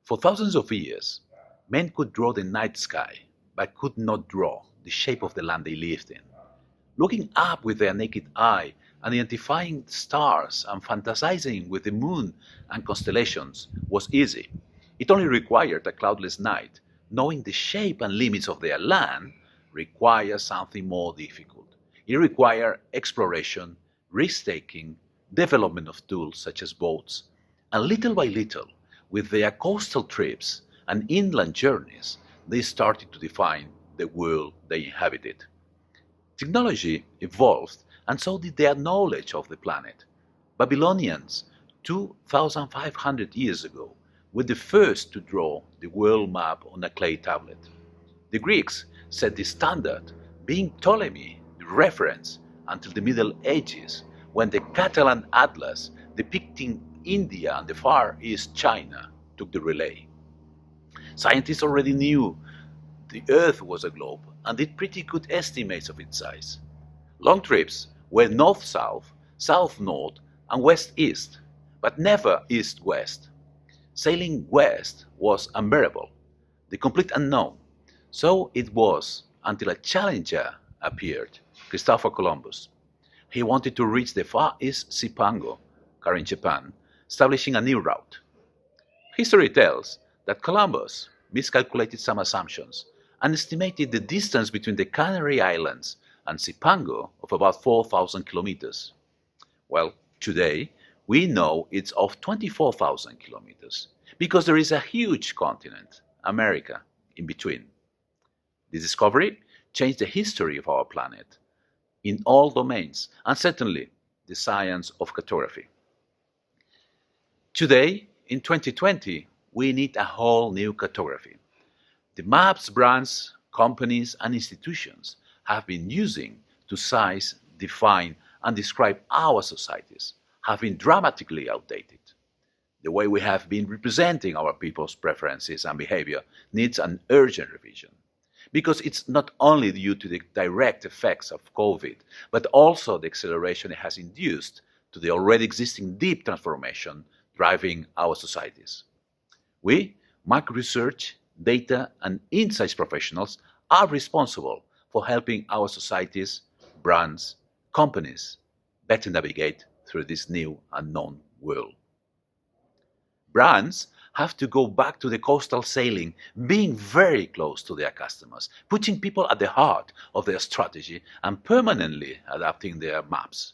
For thousands of years, men could draw the night sky, but could not draw the shape of the land they lived in. Looking up with their naked eye and identifying stars and fantasizing with the moon and constellations was easy. It only required a cloudless night. Knowing the shape and limits of their land requires something more difficult. It required exploration, risk-taking, development of tools such as boats, and little by little, with their coastal trips and inland journeys, they started to define the world they inhabited. Technology evolved, and so did their knowledge of the planet. Babylonians, 2,500 years ago, were the first to draw the world map on a clay tablet. The Greeks set the standard, being Ptolemy the reference until the Middle Ages, when the Catalan Atlas depicting India and the Far East China took the relay. Scientists already knew the Earth was a globe and did pretty good estimates of its size. Long trips were north-south, south-north, and west-east, but never east-west. Sailing west was unbearable, the complete unknown. So it was until a challenger appeared, Christopher Columbus. He wanted to reach the Far East Cipango, current Japan, establishing a new route. History tells that Columbus miscalculated some assumptions and estimated the distance between the Canary Islands and Cipango of about 4,000 kilometers. Well, today we know it's of 24,000 kilometers because there is a huge continent, America, in between. This discovery changed the history of our planet in all domains, and certainly the science of cartography. Today, in 2020, we need a whole new cartography. The maps brands, companies, and institutions have been using to size, define, and describe our societies have been dramatically outdated. The way we have been representing our people's preferences and behavior needs an urgent revision, because it's not only due to the direct effects of COVID, but also the acceleration it has induced to the already existing deep transformation driving our societies. We, market research, data, and insights professionals, are responsible for helping our societies, brands, companies better navigate through this new unknown world. Brands have to go back to the coastal sailing, being very close to their customers, putting people at the heart of their strategy, and permanently adapting their maps.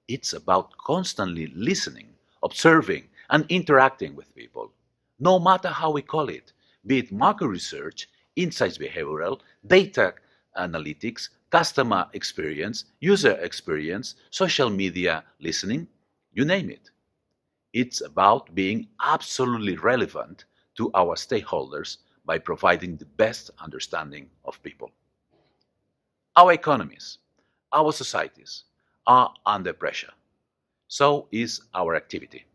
It's about constantly listening, observing, and interacting with people, no matter how we call it, be it market research, insights behavioral, data analytics, customer experience, user experience, social media listening, you name it. It's about being absolutely relevant to our stakeholders by providing the best understanding of people. Our economies, our societies are under pressure. So is our activity.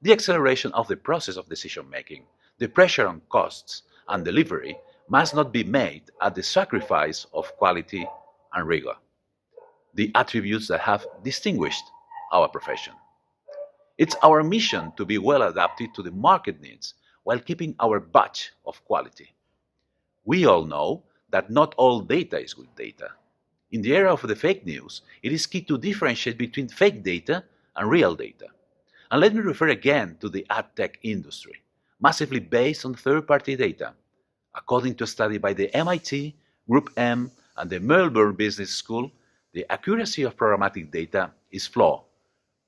The acceleration of the process of decision making, the pressure on costs and delivery must not be made at the sacrifice of quality and rigor, the attributes that have distinguished our profession. It's our mission to be well adapted to the market needs while keeping our batch of quality. We all know that not all data is good data. In the era of the fake news, it is key to differentiate between fake data and real data. And let me refer again to the ad tech industry, massively based on third-party data. According to a study by the MIT, Group M, and the Melbourne Business School, the accuracy of programmatic data is flawed.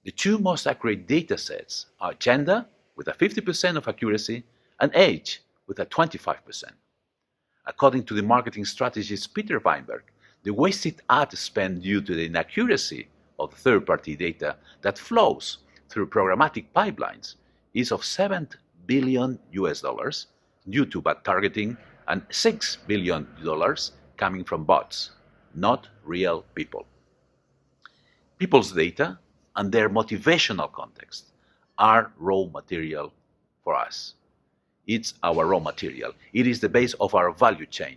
The two most accurate data sets are gender, with a 50% of accuracy, and age, with a 25%. According to the marketing strategist Peter Weinberg, the wasted ad spend due to the inaccuracy of the third-party data that flows through programmatic pipelines is of $7 billion due to bad targeting and $6 billion coming from bots, not real people. People's data and their motivational context are raw material for us. It's our raw material. It is the base of our value chain,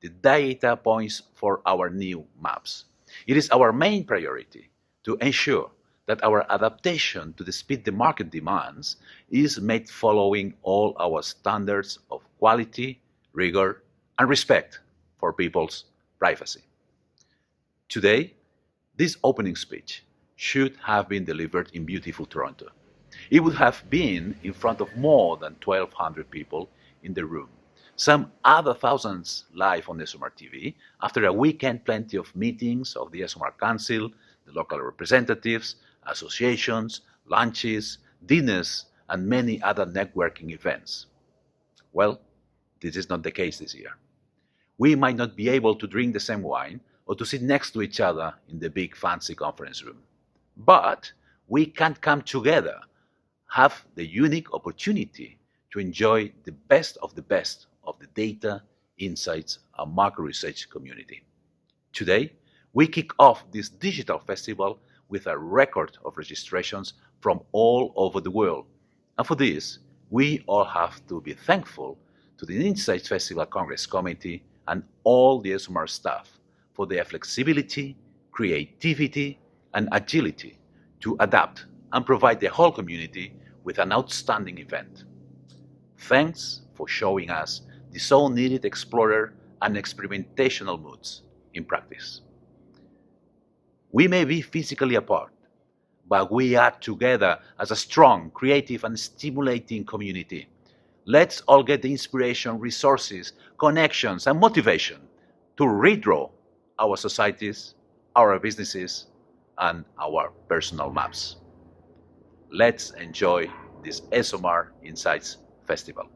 the data points for our new maps. It is our main priority to ensure that our adaptation to the speed the market demands is made following all our standards of quality, rigor, and respect for people's privacy. Today, this opening speech should have been delivered in beautiful Toronto. It would have been in front of more than 1,200 people in the room, some other thousands live on ESOMAR TV, after a weekend plenty of meetings of the ESOMAR Council, the local representatives, associations, lunches, dinners, and many other networking events. Well, this is not the case this year. We might not be able to drink the same wine or to sit next to each other in the big fancy conference room. But we can come together, have the unique opportunity to enjoy the best of the data, insights, and market research community. Today, we kick off this digital festival with a record of registrations from all over the world. And for this, we all have to be thankful to the Insights Festival Congress Committee and all the ESOMAR staff for their flexibility, creativity, and agility to adapt and provide the whole community with an outstanding event. Thanks for showing us the so needed explorer and experimentational moods in practice. We may be physically apart, but we are together as a strong, creative, and stimulating community. Let's all get the inspiration, resources, connections, and motivation to redraw our societies, our businesses, and our personal maps. Let's enjoy this ESOMAR Insights Festival.